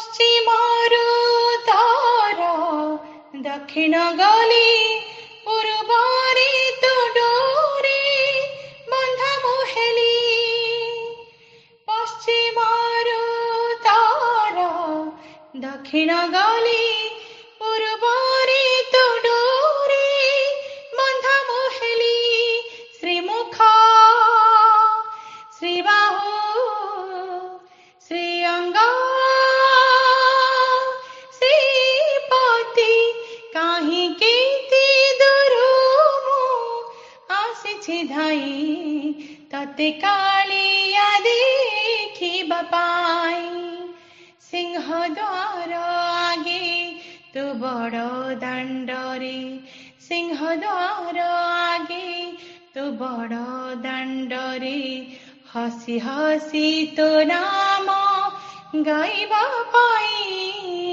ପଶ୍ଚିମରୁ ତାର ଦକ୍ଷିଣ ଗଲି ପୂର୍ବରେ ତୋ ଡୋରେ ବନ୍ଧା ମୁଁ ହେଲି। ପଶ୍ଚିମରୁ ତାର ଦକ୍ଷିଣ ଗଲି ପୂର୍ବରେ ତୋ ଡୋରେ ବନ୍ଧା ମୁଁ ହେଲି। ଶ୍ରୀମୁଖ ଶ୍ରୀବାହୁ ଶ୍ରୀଅଙ୍ଗ ଶ୍ରୀପତି କାହିଁକି ଦୂରୁ ମୁଁ ଆସିଛି ଧାଇଁ ତତେ କାଳିଆ ଦେଖିବା ପାଇଁ। ସିଂହ ଦ୍ୱାର ଆଗେ ତୁ ବଡ଼ ଦାଣ୍ଡରେ ସିଂହ ଦ୍ୱାର ଆଗେ ତୁ ବଡ଼ ଦାଣ୍ଡରେ ହସି ହସି ତୋ ନାମ ଗାଇବା ପାଇଁ